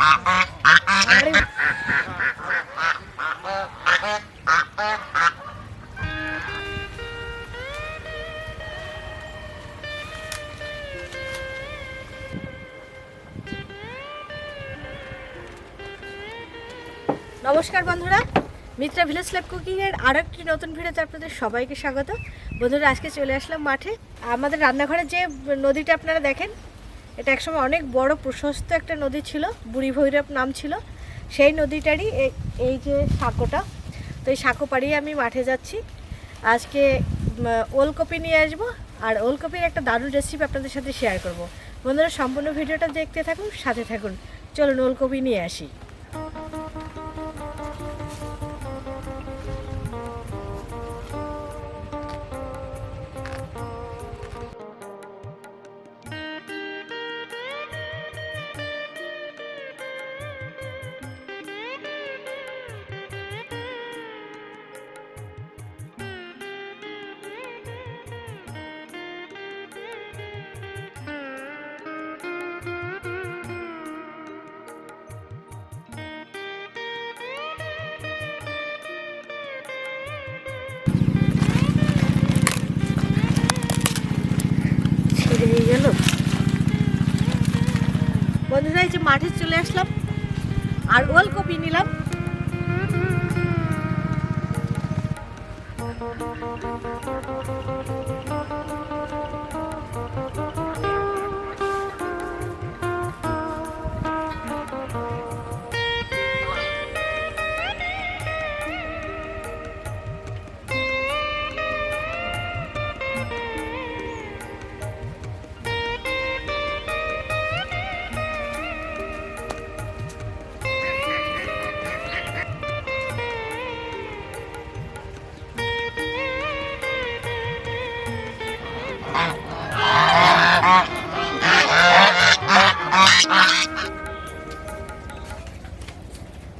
নমস্কার বন্ধুরা, Mitra village life কুকিংয়ের আরও একটি নতুন ভিডিওতে আপনাদের সবাইকে স্বাগত। বন্ধুরা, আজকে চলে আসলাম মাঠে। আমাদের রান্নাঘরে যে নদীটা আপনারা দেখেন, এটা একসময় অনেক বড় প্রশস্ত একটা নদী ছিল, বুড়ি ভৈরব নাম ছিল। সেই নদীটারই এই যে সাঁকোটা, তো এই সাঁকো পাড়িয়ে আমি মাঠে যাচ্ছি। আজকে ওলকপি নিয়ে আসবো, আর ওলকপির একটা দারুণ রেসিপি আপনাদের সাথে শেয়ার করব। বন্ধুরা, সম্পূর্ণ ভিডিওটা দেখতে থাকুন, সাথে থাকুন। চলুন ওলকপি নিয়ে আসি। গেল বন্ধুরা, এই যে মাঠে চলে আসলাম আর ওলকপি নিলাম।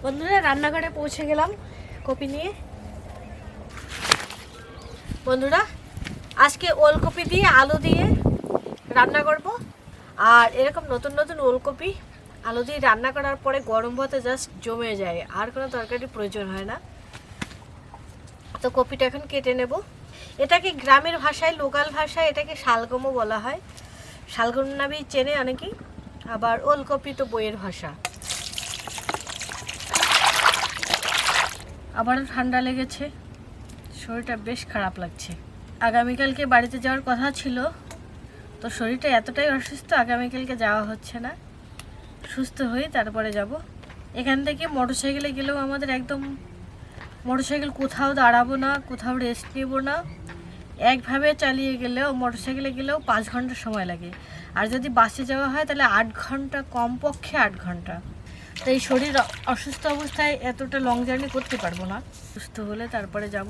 বন্ধুরা, রান্নাঘরে পৌঁছে গেলাম কপি নিয়ে। বন্ধুরা, আজকে ওলকপি দিয়ে আলু দিয়ে রান্না করব। আর এরকম নতুন নতুন ওলকপি আলু দিয়ে রান্না করার পরে গরম ভাতে জাস্ট জমে যায়, আর কোনো তরকারি প্রয়োজন হয় না। তো কপিটা এখন কেটে নেব। এটাকে গ্রামের ভাষায়, লোকাল ভাষায় এটাকে শালগমও বলা হয়। শালগম নামেই চেনে অনেকেই। আবার ওলকপি তো বইয়ের ভাষা। আবারও ঠান্ডা লেগেছে, শরীরটা বেশ খারাপ লাগছে। আগামীকালকে বাড়িতে যাওয়ার কথা ছিল, তো শরীরটা এতটাই অসুস্থ, আগামীকালকে যাওয়া হচ্ছে না। সুস্থ হয়ে তারপরে যাব। এখান থেকে মোটরসাইকেলে গেলেও আমাদের একদম মোটরসাইকেল কোথাও দাঁড়াবো না, কোথাও রেস্ট নেব না। একভাবে চালিয়ে গেলেও, মোটরসাইকেলে গেলেও 5 ঘন্টা সময় লাগে। আর যদি বাসে যাওয়া হয় তাহলে 8 ঘন্টা, কমপক্ষে 8 ঘন্টা। তো এই শরীর অসুস্থ অবস্থায় এতটা লং জার্নি করতে পারবো না। সুস্থ হলে তারপরে যাব।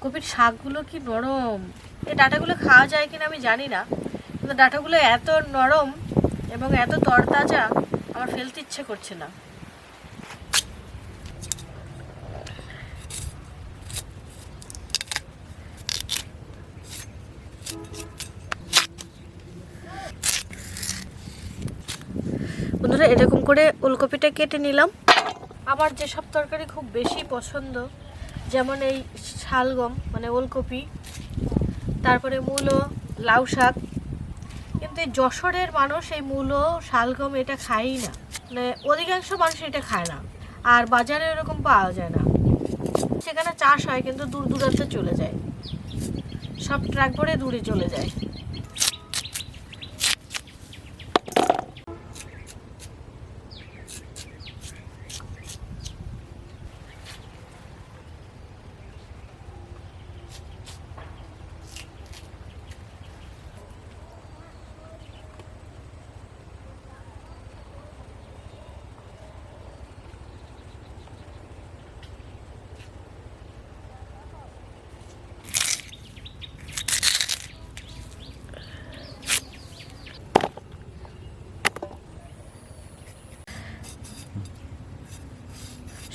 কপির শাকগুলো কি নরম! এই ডাঁটাগুলো খাওয়া যায় কিনা আমি জানি না, কিন্তু ডাঁটাগুলো এত নরম এবং এত তরতাজা, আমার ফেলতে ইচ্ছে করছে না। বন্ধুরা, এরকম করে ওলকপিটা কেটে নিলাম। আমার যেসব তরকারি খুব বেশি পছন্দ, যেমন এই শালগম মানে ওলকপি, তারপরে মূলো, লাউ শাক, কিন্তু এই যশোরের মানুষ এই মূলো, শালগম এটা খায়ই না। মানে অধিকাংশ মানুষ এটা খায় না, আর বাজারে এরকম পাওয়া যায় না। সেখানে চাষ হয় কিন্তু দূর দূরান্তে চলে যায়, সব ট্রাক ভরে দূরে চলে যায়।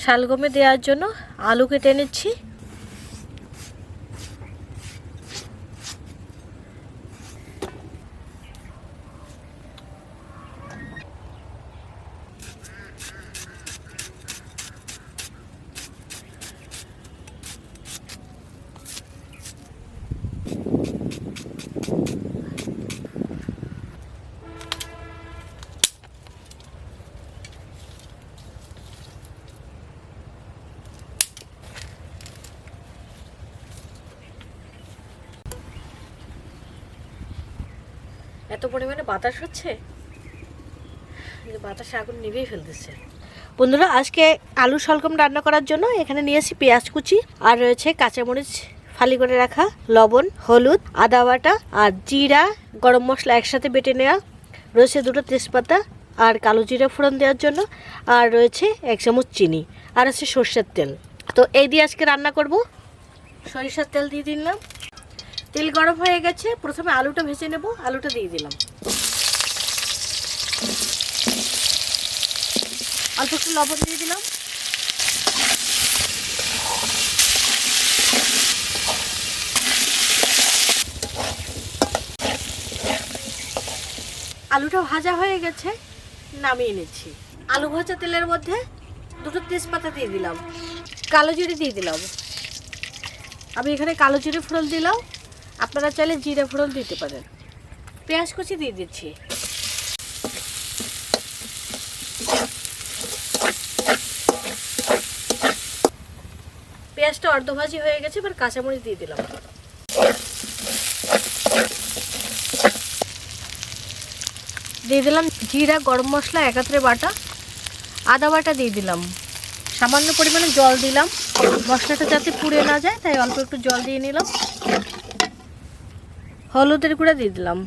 শালগমে দেওয়ার জন্য আলু কেটে নিচ্ছি। এত পরিমাণে বাতাস হচ্ছে, বাতাসে আগুন নিভেই ফেলতেছে। বন্ধুরা, আজকে আলু শালগম রান্না করার জন্য এখানে নিয়েছি পেঁয়াজ কুচি, আর রয়েছে কাঁচামরিচ ফালি করে রাখা, লবণ, হলুদ, আদা বাটা, আর জিরা, গরম মশলা একসাথে বেটে নেওয়া, রয়েছে 2টো তেজপাতা আর কালো জিরা ফোড়ন দেওয়ার জন্য, আর রয়েছে 1 চামচ চিনি, আর আছে সরষের তেল। তো এই দিয়ে আজকে রান্না করব। সরিষার তেল দিয়ে দিলাম। তেল গরম হয়ে গেছে, প্রথমে আলুটা ভেজে নেব। আলুটা দিয়ে দিলাম। অল্প একটু লবণ দিয়ে দিলাম। আলুটা ভাজা হয়ে গেছে, নামিয়ে নিচ্ছি। আলু ভাজা তেলের মধ্যে 2টো তেজপাতা দিয়ে দিলাম, কালো জিরে দিয়ে দিলাম। আমি এখানে কালো জিরে ফোড়ন দিলাম, আপনারা চাইলে জিরে ফোড়ন দিতে পারেন। পেঁয়াজ কুচি দিয়ে দিচ্ছি। পেঁয়াজটা অর্ধভাজি হয়ে গেছে, এবার কাঁচামরিচ দিয়ে দিলাম। দিয়ে দিলাম জিরা, গরম মশলা একত্রে বাটা, আদা বাটা দিয়ে দিলাম। সামান্য পরিমাণে জল দিলাম, মশলাটা যাতে পুড়ে না যায়, তাই অল্প একটু জল দিয়ে নিলাম। হলুদের গুঁড়া দিয়ে দিলাম।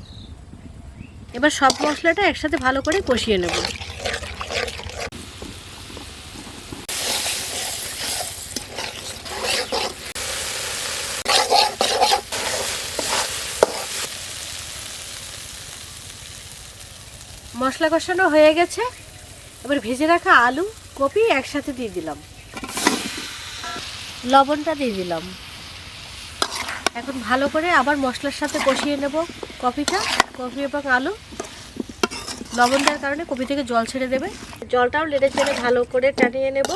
এবার সব মশলাটা একসাথে ভালো করে কষিয়ে নেব। মশলা কষানো হয়ে গেছে, এবার ভেজে রাখা আলু, কপি একসাথে দিয়ে দিলাম। লবণটা দিয়ে দিলাম। এখন ভালো করে আবার মশলার সাথে কষিয়ে নেব কপি এবং আলু। লবণ দেওয়ার কারণে কপি থেকে জল ছেড়ে দেবে। জলটাও লেড়ে চেড়ে ভালো করে টানিয়ে নেব,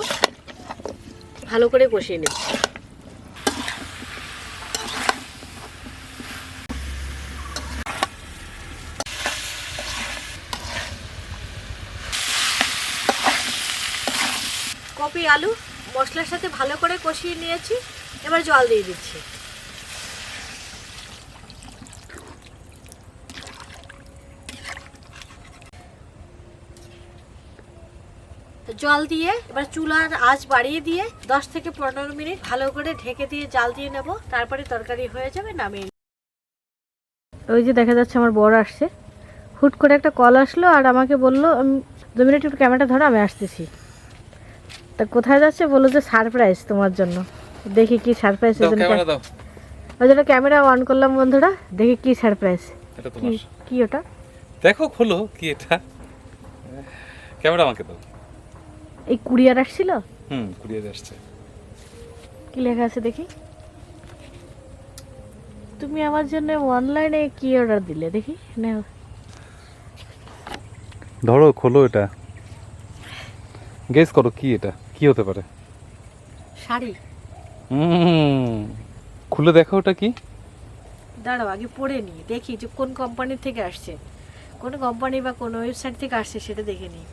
ভালো করে কষিয়ে নেব। কপি আলু মশলার সাথে ভালো করে কষিয়ে নিয়েছি, এবার জল দিয়ে দিচ্ছি। জল দিয়ে এবার চুলার আঁচ বাড়িয়ে দিয়ে 10 থেকে 15 মিনিট ভালো করে ঢেকে দিয়ে জাল দিয়ে নেব, তারপরে তরকারি হয়ে যাবে, নামিয়ে। ওই যে দেখা যাচ্ছে আমার বড় আসছে, হুট করে একটা কল আসলো আর আমাকে বললো 2 মিনিট একটু ক্যামেরাটা ধরো, আমি আসতেছি। তা কোথায় যাচ্ছে বললো যে সারপ্রাইজ তোমার জন্য। দেখি কি সারপ্রাইজ। ওই জন্য ক্যামেরা অন করলাম। বন্ধুরা, দেখি কি সারপ্রাইজ। কি ওটা দেখো, খোলো। কি এটা? ক্যামেরা আমাকে দাও। এই কুরিয়ার আসছিল। কুরিয়ার আসছে। কি লেখা আছে দেখি। তুমি আমার জন্য অনলাইনে কি অর্ডার দিলে দেখি। নাও ধরো, খোলো। এটা গেস করো কি এটা, কি হতে পারে? শাড়ি। খুলে দেখো ওটা কি। দাঁড়াও, আগে পড়ে নি, দেখি যে কোন কোম্পানি থেকে আসছে, কোন কোম্পানি বা কোন ওয়েবসাইট থেকে আসছে সেটা দেখে নি।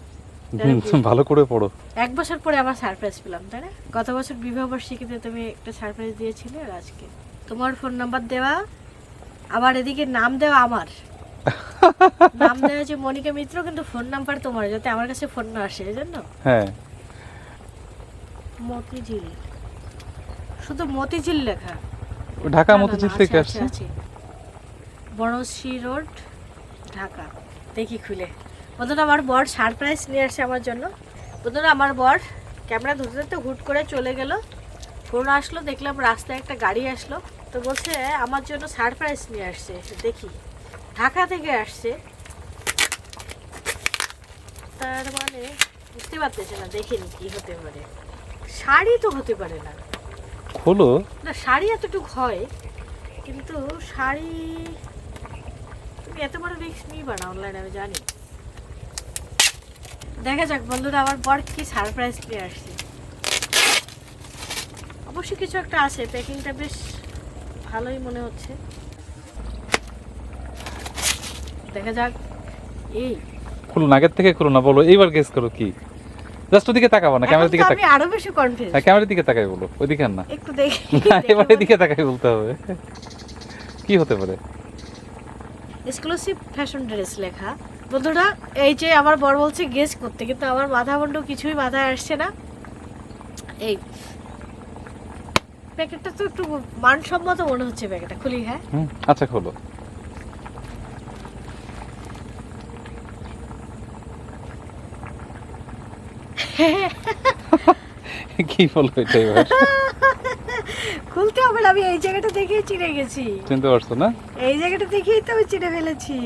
ভালো করে পড়ো। 1 বছর পরে আবার সারপ্রাইজ পেলাম, তাই না? গত বছর বিবাহবার্ষিকীতে তুমি একটা সারপ্রাইজ দিয়েছিলে, আর আজকে তোমার ফোন নাম্বার দেওয়া, আবার এদিকে নাম দেওয়া আমার। নাম দেওয়া যে মনিকা মিত্র, কিন্তু ফোন নাম্বার তোমার, যাতে আমার কাছে ফোন না আসে, এজন্য। হ্যাঁ, মতিঝিল, শুধু মতিঝিল লেখা। ঢাকা মতিঝিল থেকে আসছে। বনশ্রী রোড, ঢাকা। দেখি খুলে। বন্ধুরা, আমার বর সারপ্রাইজ নিয়ে আসছে আমার জন্য। বন্ধুরা, আমার বর ক্যামেরা ধরতে ধরতে হুট করে চলে গেল। ফোন আসলো, দেখলাম রাস্তায় একটা গাড়ি আসলো, তো বলছে আমার জন্য সারপ্রাইজ নিয়ে আসছে। দেখি ঢাকা থেকে আসছে, তার মানে বুঝতে পারতেছে না। দেখিনি কি হতে পারে। শাড়ি তো হতে পারে না। হলো না, শাড়ি এতটুকু হয়, কিন্তু শাড়ি তুমি এত বড় রিস্ক নিবা না অনলাইনে, আমি জানি। দেখা যাক বন্ধুরা, আমার বর কি সারপ্রাইজ নিয়ে আসছে। অবশ্যই কিছু একটা আছে, প্যাকিংটা বেশ ভালোই মনে হচ্ছে। দেখা যাক। এই খুলো, আগের থেকে খুলো না, বলো এইবার গেস করো কি। জাস্ট ওদিকে তাকাবো না, ক্যামেরার দিকে তাকাও। আমি আরো বেশি কনফিউজ। হ্যাঁ, ক্যামেরার দিকে তাকাই বলো, ওইদিকে না। একটু দেখি। না, এবার এদিকে তাকাই বলতে হবে। কি হতে পারে? এক্সক্লুসিভ ফ্যাশন ড্রেস লেখা। বন্ধুরা এই যে আমার বর বলছে গেস করতে, কিন্তু আমার মাথা মুন্ডু কিছুই মাথায় আসছে না। এই প্যাকেটটা তো একটু মানসম্মত মনে হচ্ছে, প্যাকেটটা খুলি। হ্যাঁ আচ্ছা খোলো। কি বলবো এটা এবার? খুলতে হবে না, আমি এই জায়গাটা দেখেই চিনে গেছি। চিনতে পারছো না? এই জায়গাটা দেখেই তো আমি চিনে ফেলেছি।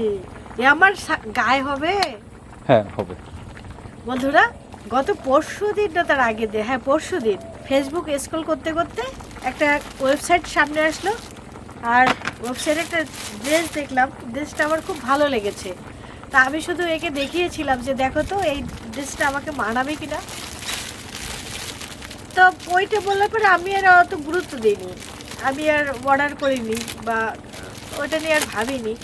এ আমার গায়ে হবে। হ্যাঁ হবে। বন্ধুরা গত পরশুদিন না তার আগের দিন, হ্যাঁ পরশুদিন ফেসবুক স্ক্রল করতে করতে একটা ওয়েবসাইট সামনে আসলো, আর ওয়েবসাইটে একটা ড্রেস দেখলাম। ড্রেসটা আমার খুব ভালো লেগেছে। তা আমি শুধু একে দেখিয়েছিলাম যে দেখো তো এই ড্রেসটা আমাকে মানাবে কিনা। তো ওইটা বললার পরে আমি আর অত গুরুত্ব দিইনি, আমি আর অর্ডার করিনি বা ওইটা নিয়ে আর ভাবিনি।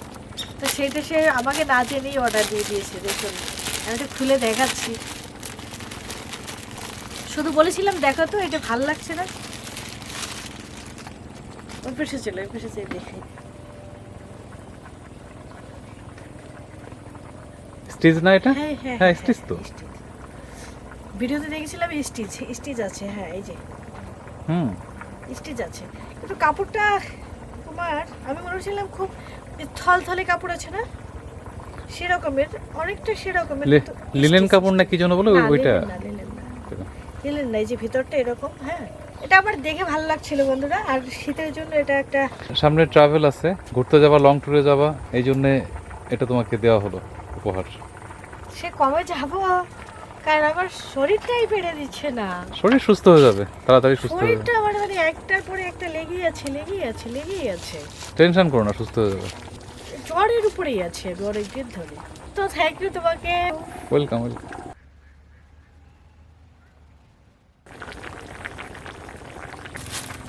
তো সেইটা সে আমাকে না জেনেই অর্ডার দিয়ে দিয়েছে। দেখুন আমি এটা খুলে দেখাচ্ছি, শুধু বলেছিলাম দেখো তো এটা ভালো লাগছে না। ওই পেশে ছিল, ওই পেশে দেখে স্টিচ না এটা? হ্যাঁ হ্যাঁ হ্যাঁ স্টিচ তো। ভিডিওতে দেখেছিলাম স্টিচ, স্টিচ আছে। হ্যাঁ এই যে স্টিচ আছে, কিন্তু কাপড়টা তোমার আমি মনে হচ্ছিলাম খুব থলথলে কাপড় আছে না সেরকমের, অনেকটা সেরকমের। লিনেন কাপড় না কি যেন বলে ওইটা? লিনেন না, এই যে ভিতরটা এরকম। হ্যাঁ এটা আমার দেখে ভালো লাগছিল বন্ধুরা, আর শীতের জন্য এটা একটা। সামনে ট্রাভেল আছে, ঘুরতে যাবা, লং ট্যুরে যাবা, এই জন্য এটা তোমাকে দেওয়া হলো উপহার। সে কবে যাব, কারণ আমার শরীরটাই পেরে দিচ্ছে না। শরীর সুস্থ হয়ে যাবে, তাড়াতাড়ি সুস্থ হয়ে যাবে। শরীরটা আমার মানে একটার পরে একটা লেগেই আছে, লেগেই আছে, লেগেই আছে। টেনশন করো না, সুস্থ হয়ে যাবে। জ্বরের উপরেই আছে জ্বরের দিন ধরে। তো থ্যাংক ইউ তোমাকে। ওয়েলকাম।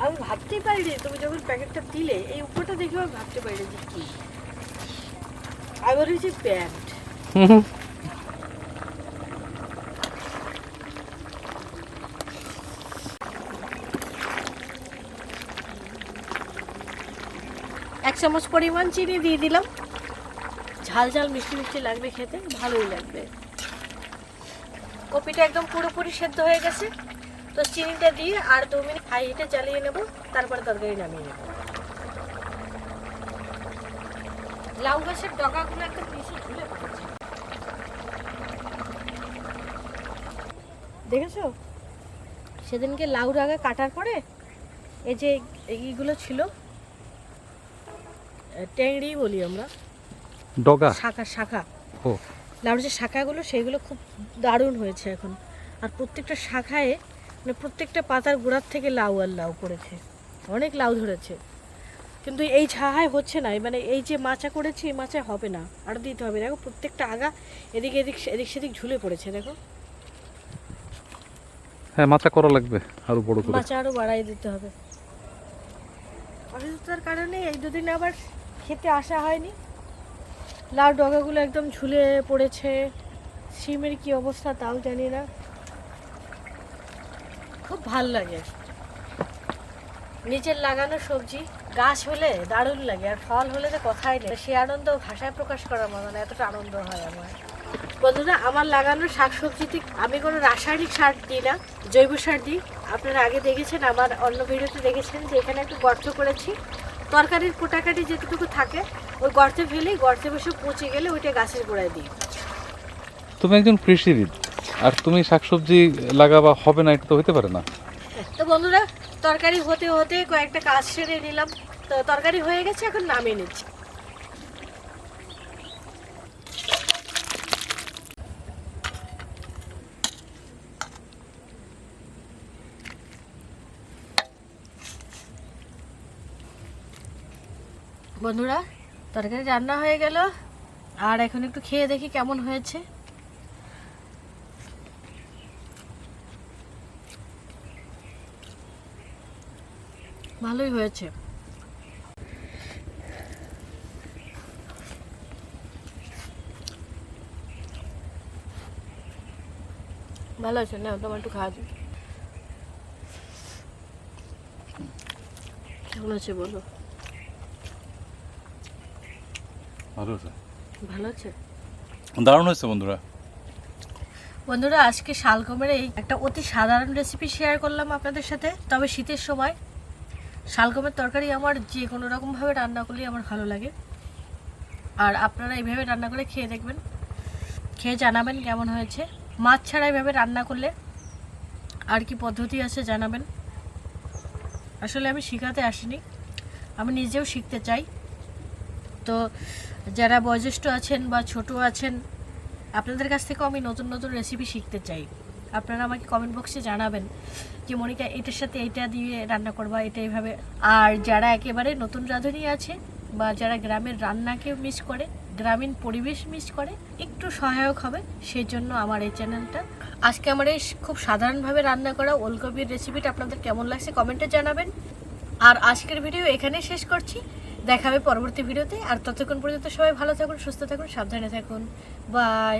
আমি ভাবতেই পারিনি তুমি যখন প্যাকেটটা দিলে, এই উপরটা দেখে আমি ভাবতে পারিনি যে কি। আবার হচ্ছে প্যান্ট। এক চামচ পরিমাণ চিনি দিয়ে দিলাম, ঝাল ঝাল মিষ্টি মিষ্টি লাগবে খেতে, ভালোই লাগবে। কপিটা একদম পুরোপুরি সেদ্ধ হয়ে গেছে, তো চিনিটা দিয়ে আর 2 মিনিট হাই হিটে জ্বালিয়ে নেব, তারপরে তরকারি নামিয়ে নেব। লাউ গাছের ডগাগুলো একদম বেশি ঝুলে পড়েছে, দেখেছো? সেদিনকে লাউ ডগা কাটার পরে এই যে এইগুলো ছিল, টেংড়ি বলি আমরা, ডগা শাখা শাখা। ও লাউর যে শাখাগুলো সেইগুলো খুব দারুণ হয়েছে এখন, আর প্রত্যেকটা শাখায় মানে প্রত্যেকটা পাতার গোড়ার থেকে লাউ আর লাউ পড়েছে, অনেক লাউ ধরেছে। কিন্তু এই ছাহায় হচ্ছে না, মানে এই যে মাচা করেছি এই মাচায় হবে না, আর দিতে হবে। দেখো প্রত্যেকটা আগা এদিক এদিক এদিক সেদিক ঝুলে পড়েছে, দেখো। হ্যাঁ মাচা করা লাগবে, আরো বড় করে মাচা আরো বাড়াই দিতে হবে। অসুস্থতার কারণে এই দুদিন আবার খেতে আসা হয়নি। লাউ ডগাগুলো একদম ঝুলে পড়েছে, সিমের কি অবস্থা তাও জানি না। খুব ভাল লাগে নিজের লাগানো সবজি, গাছ হলে দারুণ লাগে, আর ফল হলে তো কথাই নেই। সে আনন্দ ভাষায় প্রকাশ করার মতো না, এতটা আনন্দ হয় আমার। বন্ধুরা আমার লাগানো শাকসবজিতে আমি কোনো রাসায়নিক সার দিই না, জৈব সার দিই। আপনারা আগে দেখেছেন, আমার অন্য ভিডিওতে দেখেছেন যে এখানে একটু গর্ত করেছি, তরকারির কোটাকাটি যেটুকু থাকে ওই গর্তে ফেলেই, গর্তে বসে পচে গেলে ওইটা গাছের গোড়ায় দিই। তুমি একজন কৃষিবিদ, আর তুমি শাকসবজি লাগাবা হবে না, এটা তো হতে পারে না। তো বন্ধুরা তরকারি হতে হতে কয়েকটা কাজ সেরে নিলাম, তো তরকারি হয়ে গেছে, এখন নামিয়ে নিচ্ছি। বন্ধুরা তরকারি রান্না হয়ে গেল, আর এখন একটু খেয়ে দেখি কেমন হয়েছে। ভালোই হয়েছে। ভালো আছে না, তোমার একটু খাওয়া দিই। কেমন আছে বলো? ভালো হয়েছে, ভালো আছে। দারুণ হয়েছে বন্ধুরা। বন্ধুরা আজকে শালগমের এই একটা অতি সাধারণ রেসিপি শেয়ার করলাম আপনাদের সাথে। তবে শীতের সময় শালগমের তরকারি আমার যে কোনো রকমভাবে রান্না করলেই আমার ভালো লাগে। আর আপনারা এইভাবে রান্না করে খেয়ে দেখবেন, খেয়ে জানাবেন কেমন হয়েছে। মাছ ছাড়া এইভাবে রান্না করলে আর কি পদ্ধতি আছে জানাবেন। আসলে আমি শেখাতে আসিনি, আমি নিজেও শিখতে চাই। তো যারা বয়োজ্যেষ্ঠ আছেন বা ছোট আছেন, আপনাদের কাছ থেকেও আমি নতুন নতুন রেসিপি শিখতে চাই। আপনারা আমাকে কমেন্ট বক্সে জানাবেন যে মনিকা এটার সাথে এটা দিয়ে রান্না করবা, এটা এইভাবে। আর যারা একেবারে নতুন রাঁধুনি আছে বা যারা গ্রামের রান্নাকে মিস করে, গ্রামীণ পরিবেশ মিস করে, একটু সহায়ক হবে সেই জন্য আমার এই চ্যানেলটা। আজকে আমার এই খুব সাধারণভাবে রান্না করা ওলকপির রেসিপিটা আপনাদের কেমন লাগছে কমেন্টে জানাবেন। আর আজকের ভিডিও এখানেই শেষ করছি, দেখা হবে পরবর্তী ভিডিওতে। আর ততক্ষণ পর্যন্ত সবাই ভালো থাকুন, সুস্থ থাকুন, সাবধানে থাকুন। বাই।